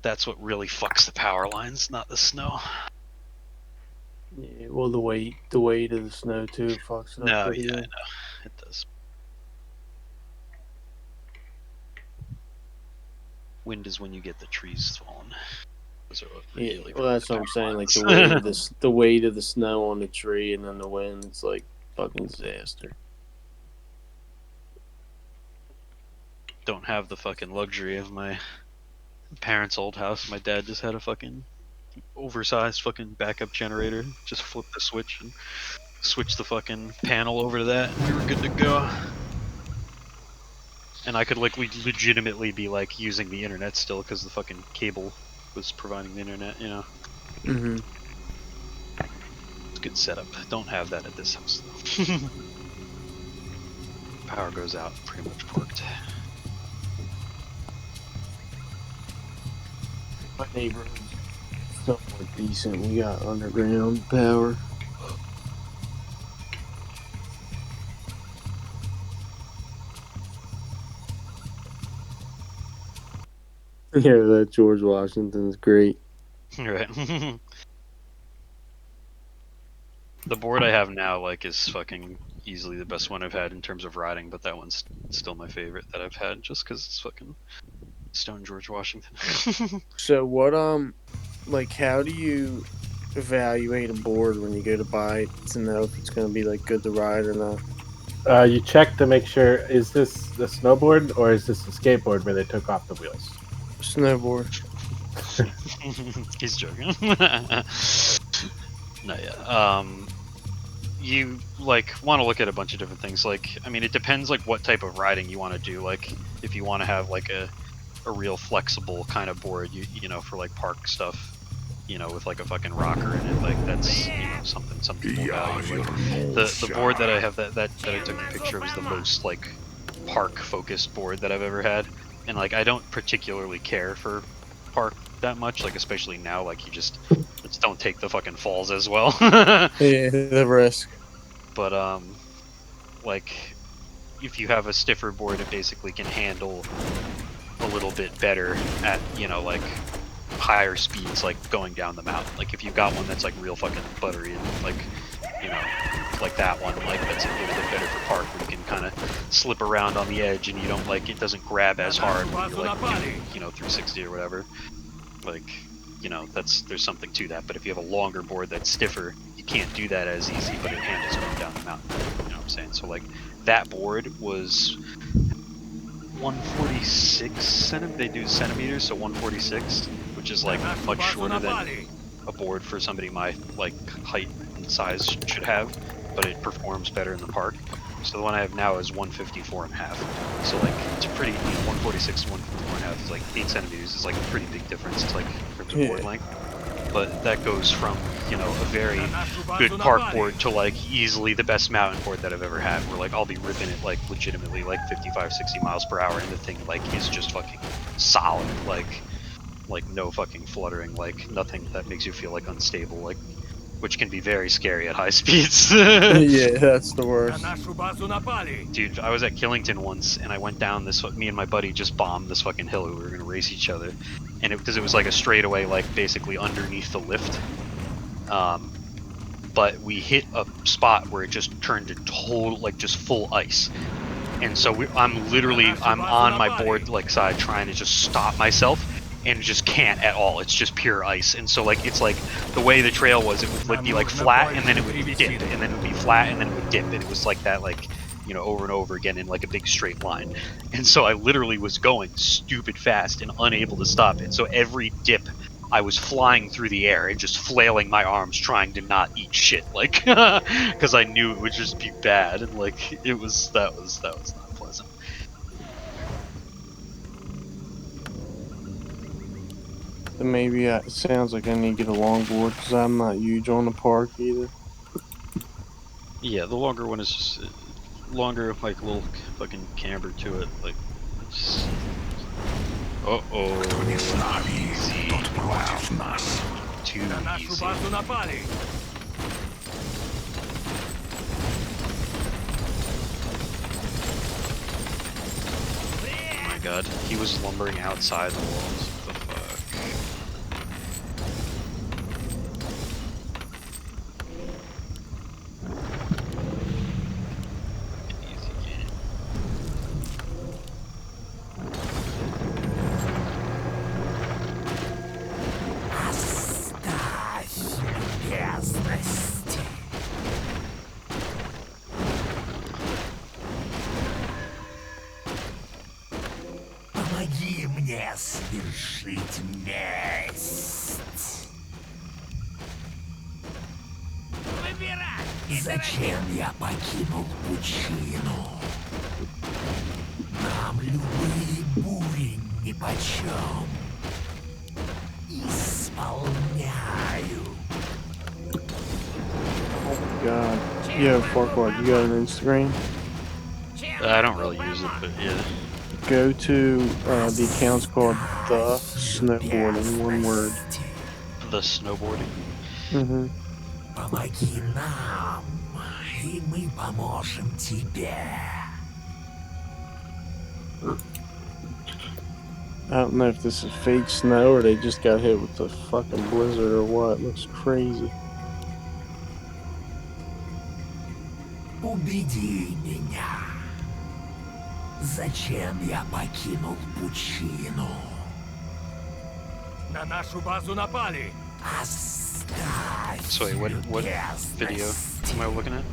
That's what really fucks the power lines, not the snow. Yeah, well, the weight of the snow too fucks it up No, pretty yeah, I good. know. It does. Wind is when you get the trees falling. Those are what Yeah, really well, fuck the that's what I'm saying. power Like lines. the weight of the snow on the tree, and then the wind. It's like fucking disaster. Don't have the fucking luxury of my parents' old house. My dad just had a fucking oversized fucking backup generator. Just flip the switch and switch the fucking panel over to that, and we were good to go. And I could like legitimately be like using the internet still because the fucking cable was providing the internet. You know, Mm-hmm. it's a good setup. Don't have that at this house though. Power goes out, pretty much parked. My neighborhood's somewhat decent. We got underground power. Yeah, that George Washington's great. Right. The board I have now like is fucking easily the best one I've had in terms of riding, but that one's still my favorite that I've had just because it's fucking Stone George Washington. So what like how do you evaluate a board when you go to buy it to know if it's gonna be like good to ride or not? You check to make sure, is this a snowboard or is this a skateboard where they took off the wheels? Snowboard. He's joking. No, yeah. You like want to look at a bunch of different things. Like, I mean, it depends like what type of riding you want to do. Like, if you want to have like a real flexible kind of board, you know, for like park stuff, you know, with like a fucking rocker in it, like that's something some people value. Like the board that I have that I took the picture of is the most like park focused board that I've ever had, and like I don't particularly care for park that much, like especially now, like you just don't take the fucking falls as well. Yeah, the risk. But like if you have a stiffer board, it basically can handle a little bit better at like higher speeds, like going down the mountain. Like if you've got one that's like real fucking buttery and like like that one, like that's a little bit better for park where you can kind of slip around on the edge and you don't like it doesn't grab as hard when you're like doing, 360 or whatever. Like there's something to that. But if you have a longer board that's stiffer, you can't do that as easy, but it handles going down the mountain. You know what I'm saying? So like that board was 146 centimeters. They do centimeters, so 146, which is like much shorter than a board for somebody my like height and size should have, but it performs better in the park. So the one I have now is 154 and a half. So like it's a pretty 146 to 154 and a half is like 8 centimeters is like a pretty big difference. It's like in terms of board length. But that goes from a very good park board to like easily the best mountain board that I've ever had, where like I'll be ripping it like legitimately like 55 60 miles per hour, and the thing like is just fucking solid, like no fucking fluttering, like nothing that makes you feel like unstable, like which can be very scary at high speeds. Yeah, that's the worst. Dude, I was at Killington once, and I went down this. Me and my buddy just bombed this fucking hill. We were gonna race each other, and because it was like a straightaway, like basically underneath the lift. But we hit a spot where it just turned to total, like just full ice, and so I'm on my board like side trying to just stop myself, and just can't at all. It's just pure ice, and so like it's like the way the trail was, it would like be like flat, and then it would dip, and then it would be flat, and then it would dip, and it was like that, like over and over again in like a big straight line. And so I literally was going stupid fast and unable to stop it. So every dip I was flying through the air and just flailing my arms trying to not eat shit, like because I knew it would just be bad, and like that was not pleasant. Then maybe it sounds like I need to get a longboard because I'm not huge on the park either. Yeah, the longer one is just longer, like little fucking camber to it, like it's. Easy. Too easy. Oh my god, he was lumbering outside the walls. What the fuck? месть. Зачем я покинул пучину? Нам любые бури нипочем. Исполняю. God. Yeah, Farquaad, you got an Instagram? I don't really use it, but yeah. Go to the account's called The Snowboarding, one word. The snowboarding. Mm-hmm. Помоги нам, и мы поможем тебе. I don't know if this is fake snow or they just got hit with a fucking blizzard or what. It looks crazy. Убеди меня. Зачем я покинул пучину? На нашу базу напали. Оставь So wait, what video am I looking at?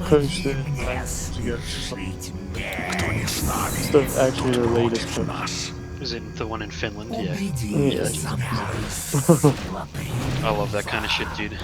Posted мне ago. свершить месть. Stuff actually their latest post. Is it the one in Finland? Yeah. Убеди Yeah. со мной сила I love that kind of shit, dude.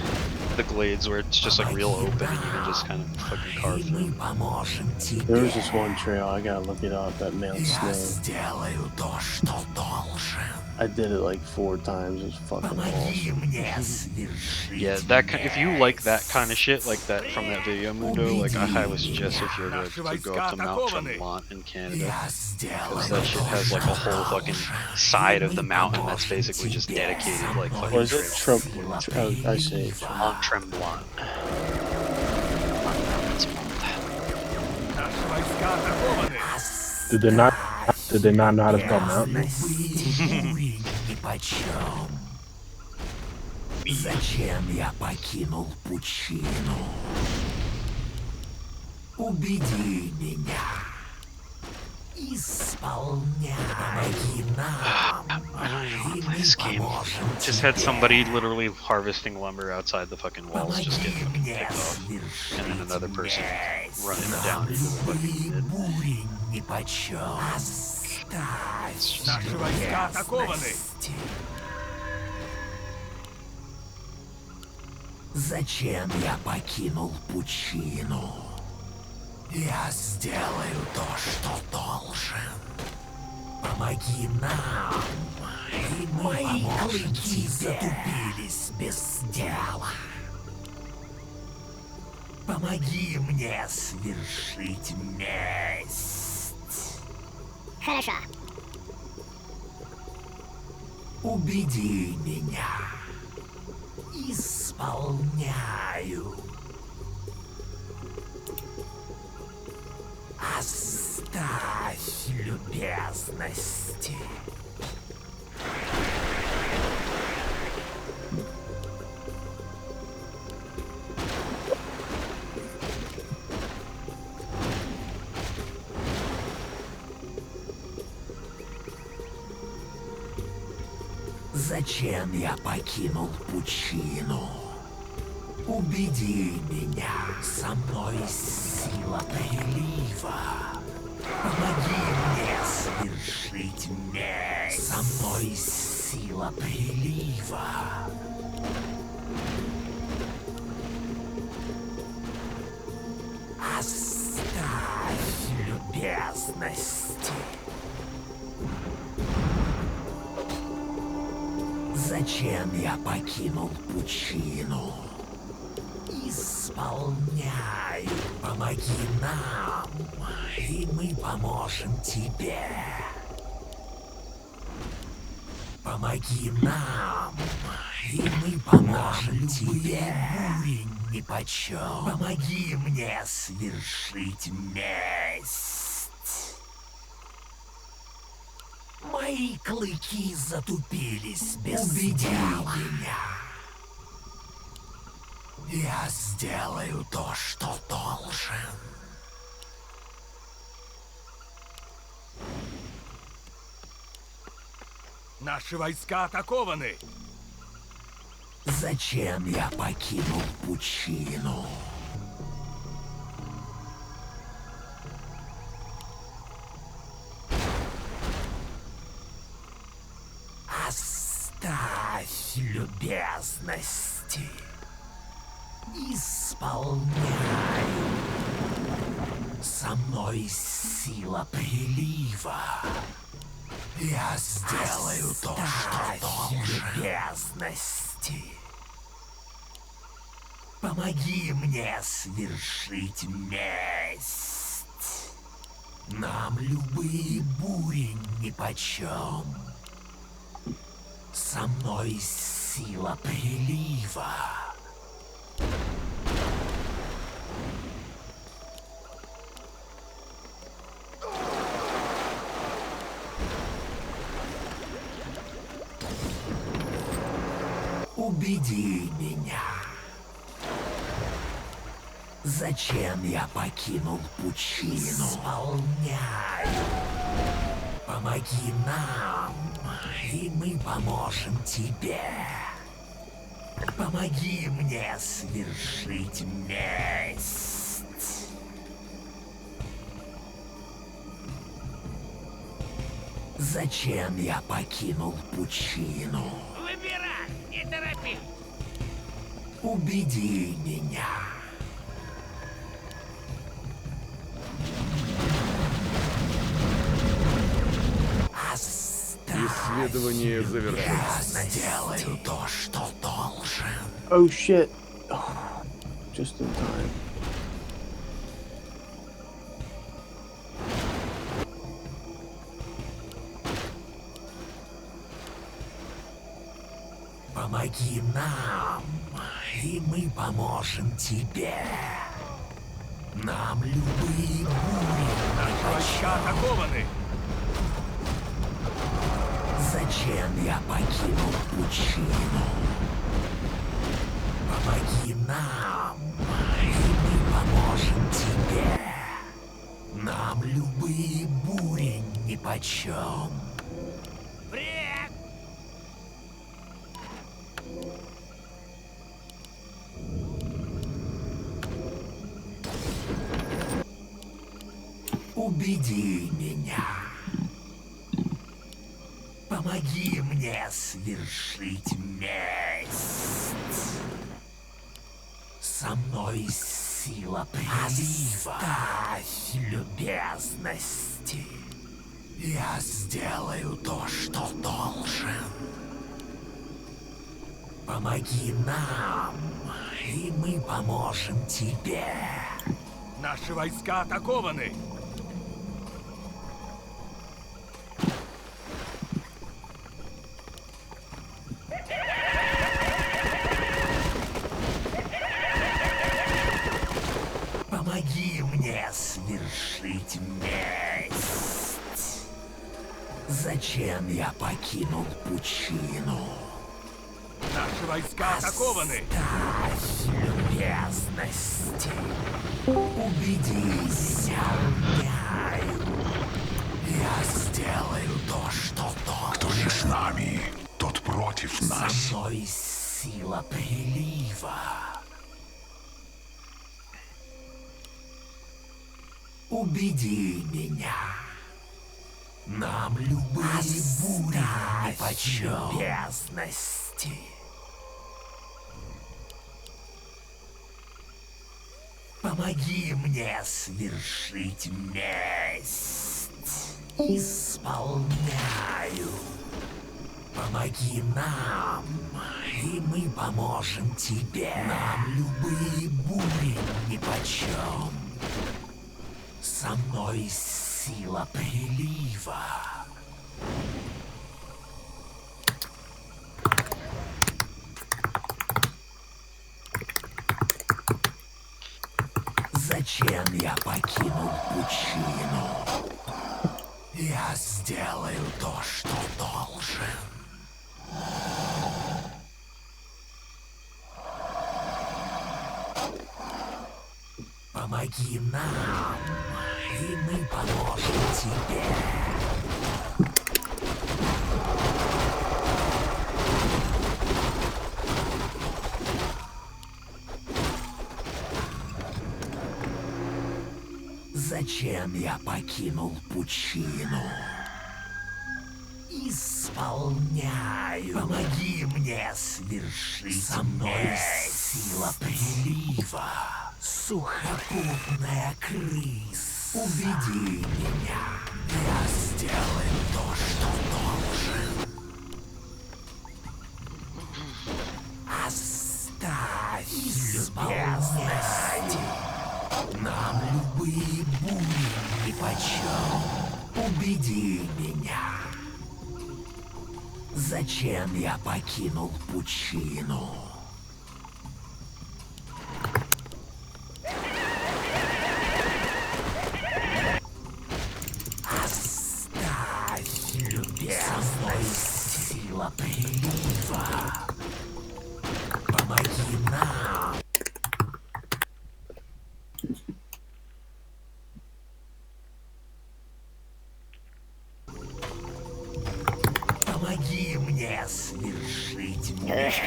The glades where it's just like real open and you can just kind of fucking carve и мы through. поможем There was тебе. this one trail, I gotta look it up, that Mount Я Snow. сделаю то, что должен. I did it like 4 times, it's fucking Помоги awesome. мне свершить Yeah, that if you like that kind of shit, like that from that video, Mundo, like I highly suggest if you're to go up to Mount Tremblant in Canada, Я because сделаю that shit has like a whole fucking side of the mountain that's basically just dedicated like Or fucking is it trail. I say Mount Tremblant. Наши войска атакованы. Did they not know how to spell mountain? бури нипочем. Зачем я покинул пучину? Убеди меня. Исполняй. Помоги нам. I don't even want И to play мы this game. поможем Just had тебе. somebody literally harvesting lumber outside the fucking walls, just Помоги getting fucking мне picked off, and then another person месть. running down into the fucking dead. Бури нипочем. Оставь Наши войска атакованы. месть. Зачем я покинул пучину? Я сделаю то, что должен. Помоги нам, и мы мои клыки затупились без дела. Помоги мне свершить месть. Хорошо. Убеди меня. Исполняю. Оставь любезности. Зачем я покинул пучину? Убеди меня, со мной сила прилива. Помоги мне свершить месть. Со мной сила прилива. Оставь любезности. Зачем я покинул пучину? Исполняю. Помоги нам, и мы поможем тебе. Помоги нам, и мы поможем тебе. Бури нипочем. Помоги мне свершить месть. Мои клыки затупились без дела. Я сделаю то, что должен. Наши войска атакованы. Зачем я покинул пучину? Оставь любезности. Исполняю. Со мной сила прилива. Я сделаю то, что должен. Любезности. Помоги мне свершить месть. Нам любые бури нипочем. Со мной сила прилива. Убеди меня. Зачем я покинул пучину? Исполняю. Помоги нам, и мы поможем тебе. Помоги мне свершить месть. Зачем я покинул пучину? Выбирай, не торопи. Убеди меня. Исследование завершено. Я сделаю то, что должен. Oh shit. Just in time. Помоги нам, и мы поможем тебе. Нам любые бури Наши войска атакованы. Зачем я покинул пучину? Помоги нам, и мы поможем тебе. Нам любые бури нипочем. Вред! Убеди меня. Помоги мне свершить месть. Со мной сила прилива. Оставь любезности. Я сделаю то, что должен. Помоги нам, и мы поможем тебе. Наши войска атакованы. Помоги мне свершить месть. Зачем я покинул пучину? Наши войска атакованы. Оставь любезности. Убеди меня. Я сделаю то, что должен. Кто не с нами, тот против нас. Со мной сила прилива. Убеди меня. Нам любые бури нипочем. Любезности. Помоги мне свершить месть. Исполняю. Помоги нам, и мы поможем тебе. Нам любые бури нипочем. Со мной сила прилива. Зачем я покинул пучину? Я сделаю то, что должен. Помоги нам, и мы поможем тебе. Зачем я покинул пучину? Исполняю. Исполняю. Помоги мне свершить. Со мной сила прилива. Сухопутная крыс. Убеди меня. Я сделаю то, что должен. Оставь любезности. Нам любые бури нипочем. Убеди меня. Зачем я покинул пучину? Оставь любезность. Сила прилива. Помоги нам. Помоги мне свершить месть.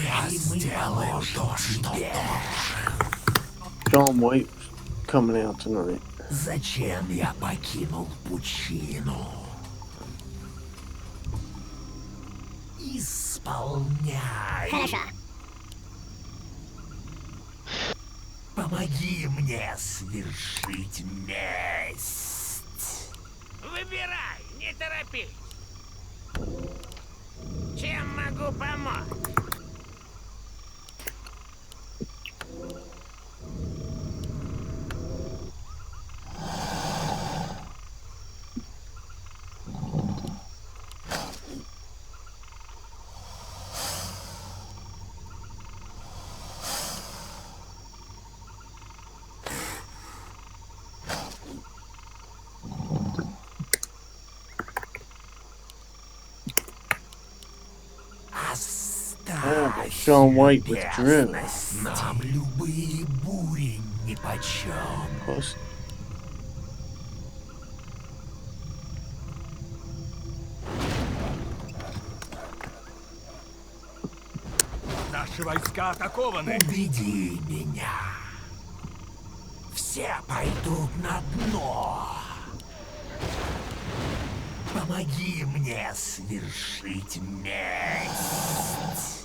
Я сделаю то, что должен. John White coming out tonight. Зачем я покинул пучину? Исполняй. Хорошо. Помоги мне свершить месть. Выбирай, не торопись. Чем могу помочь? Оставь John White with Drew. любезность. Нам любые бури нипочем. Plus, Наши войска атакованы. Убеди меня. Все пойдут на дно. Помоги мне свершить месть.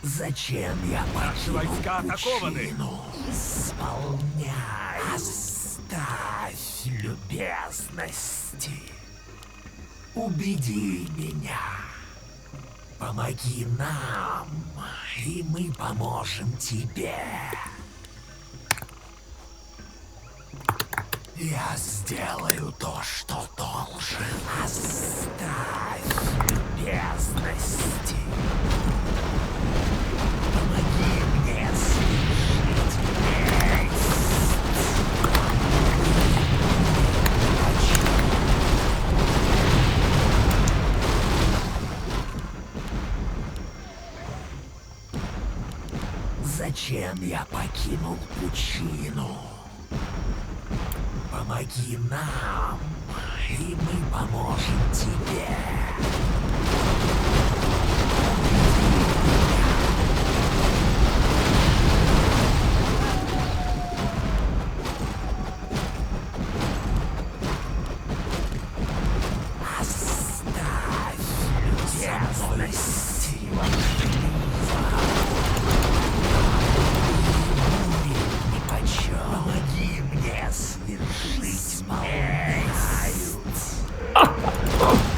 Зачем я Наши покинул войска атакованы. пучину? Исполняй. Оставь любезности. Убеди меня. Помоги нам, и мы поможем тебе. Я сделаю то, что должен. Оставь любезности. Помоги мне свершить месть. Зачем я покинул пучину? Помоги нам, и мы поможем тебе. Оставь любезность. Сила прилива. Нипочем. Помоги мне свершить месть.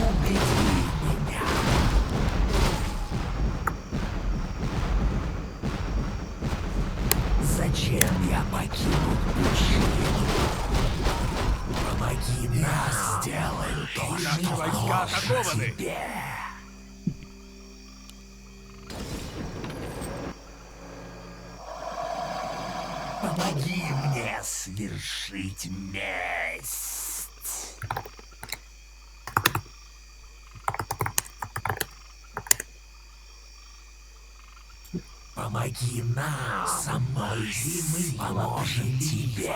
Убеди меня. Зачем я покинул пучину? Помоги нам. Я сделаю то, Наши что войска атакованы. должен тебе. Помоги мне свершить месть. Помоги нам, со мной, и мы поможем тебе.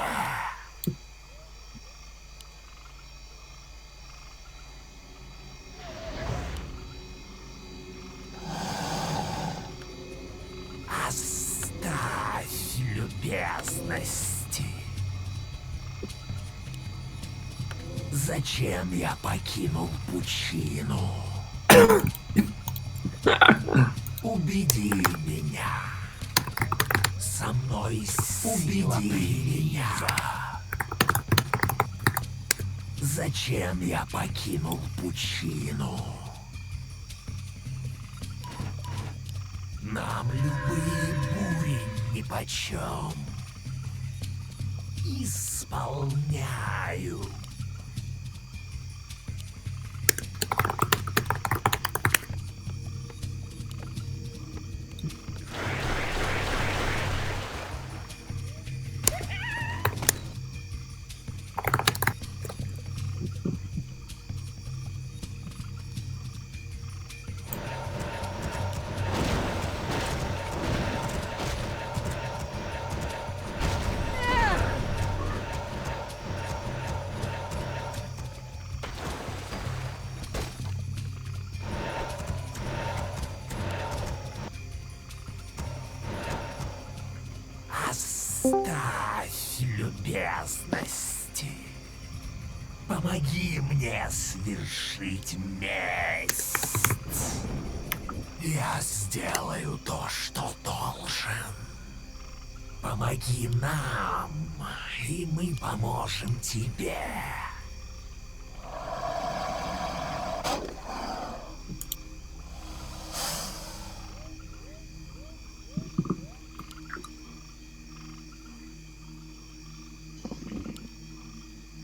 Зачем я покинул пучину? Убеди меня. Со мной убеди меня. Зачем я покинул пучину? Нам любые бури нипочем. Исполняю. Оставь любезности. Помоги мне свершить месть. Я сделаю то, что должен. Помоги нам, и мы поможем тебе.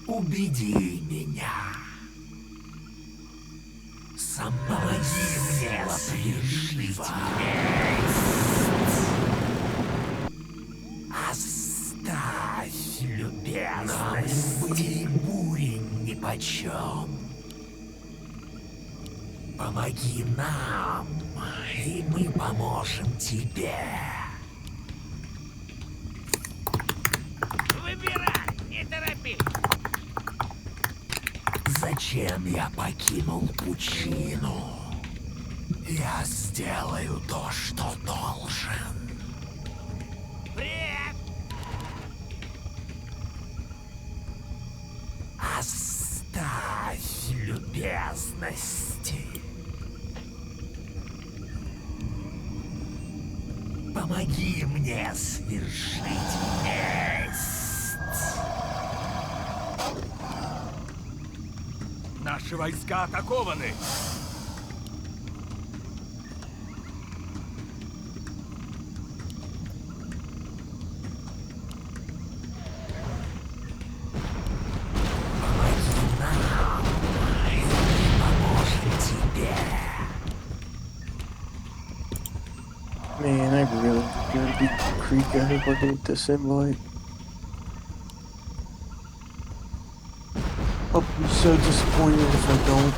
Убеди меня. Сама помоги мне свершить месть. Оставь любезность. Нам бури нипочем. Помоги нам, и мы поможем тебе. Выбирай, не торопись. Зачем я покинул пучину? Я сделаю то, что должен. Привет. Оставь любезности. Помоги мне свершить месть. Наши войска атакованы. Помоги нам, и мы поможем тебе. Man, I really gotta beat the creek. I hope I get this invite. I'll be so disappointed if I don't.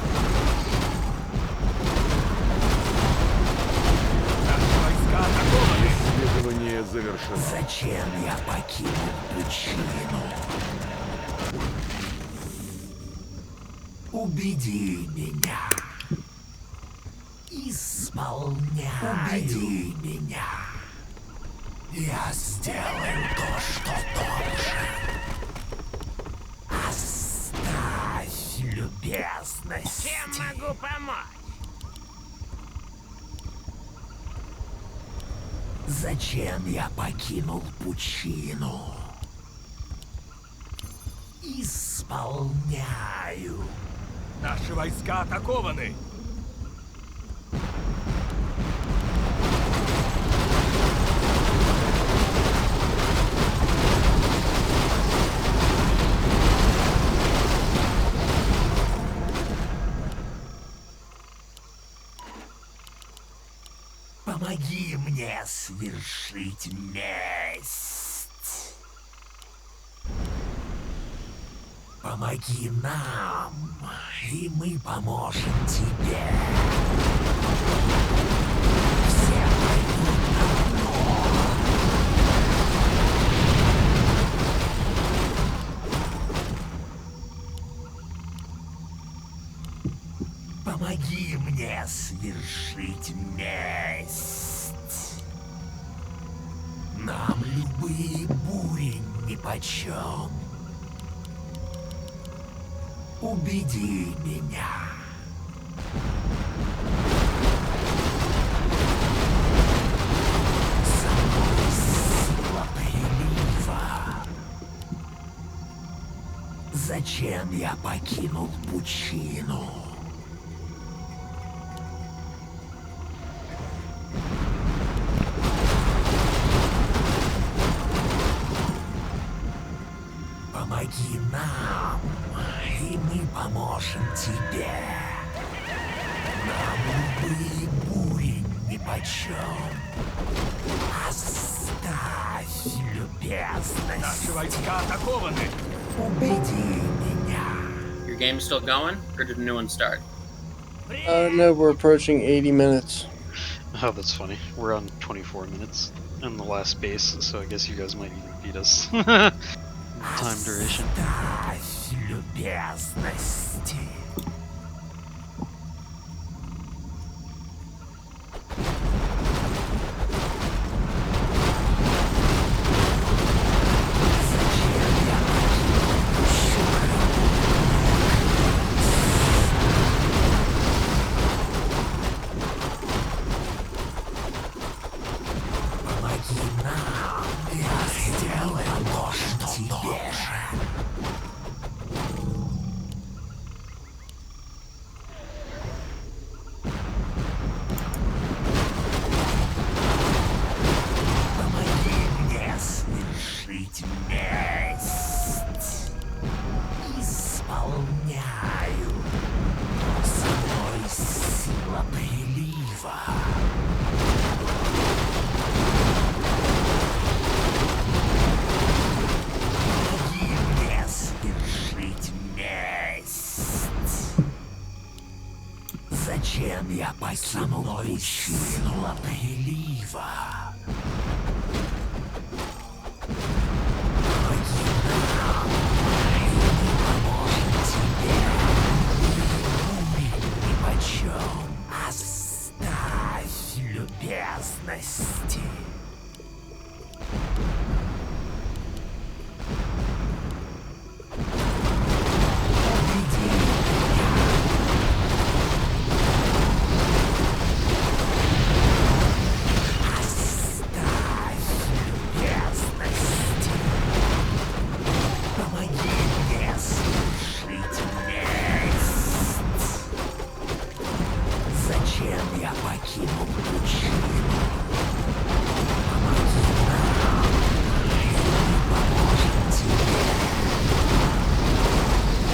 Наши войска атакованы. Исследование завершено. Зачем я покинул пучину? Убеди меня. Исполняй. Убеди меня. Я сделаю то, что должен. Оставь любезность. Чем могу помочь? Зачем я покинул пучину? Исполняю. Наши войска атакованы. Помоги мне свершить месть. Помоги нам, и мы поможем тебе. Все пойдут на дно. Помоги мне свершить месть. Нам любые бури нипочем. Убеди меня. Со мной сила прилива. Зачем я покинул пучину? Помоги нам, и мы поможем тебе. Нам любые бури нипочем. Оставь любезность. Наши войска атакованы. Убеди меня. Your game still going, or did a new one start? No, we're approaching 80 minutes. Oh, that's funny. We're on 24 minutes in the last base, so I guess you guys might even beat us. Time duration. Оставь любезности. Помоги нам, я сделаю то, что должен. Помоги мне свершить месть. Исполняю. Со мной сила прилива. Помоги мне свершить месть. Зачем я покинул пучину прилива? Помоги нам, и мы поможем тебе. Бури нипочем. Оставь любезности. Убеди меня. Оставь любезности. Помоги мне свершить месть. Зачем я покинул пучину? Помоги нам, и мы поможем тебе.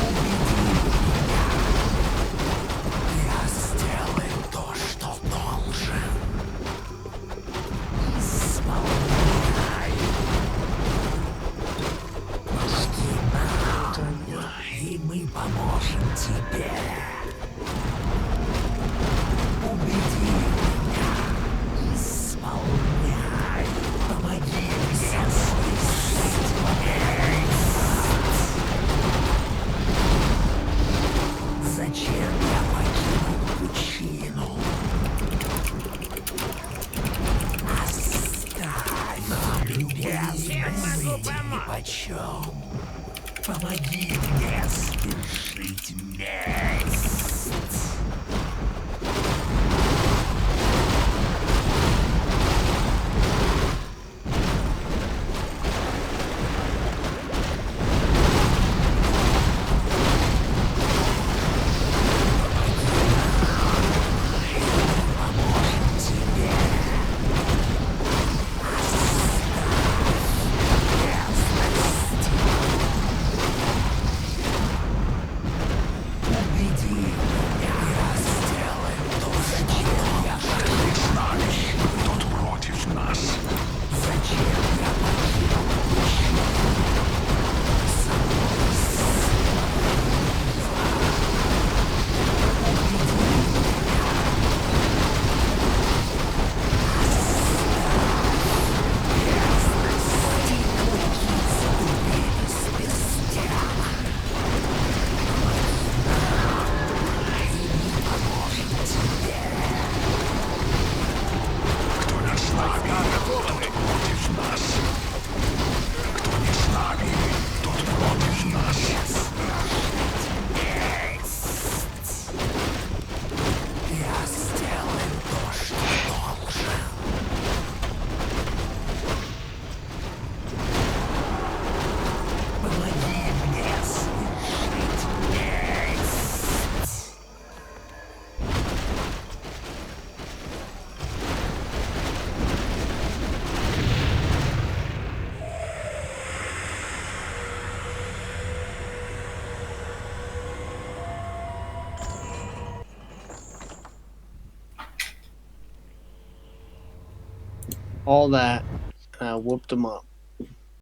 Убеди меня. Я сделаю то, что должен. Исполняю. Помоги нам, и мы поможем тебе. Убеди меня. Исполняй. Помоги мне свершить месть. Зачем я покинул пучину? Оставь любезность нипочем. Помоги мне свершить месть. Поможем тебе. Оставь любезность. Убеди меня. Я сделаю all that, and I whooped them up.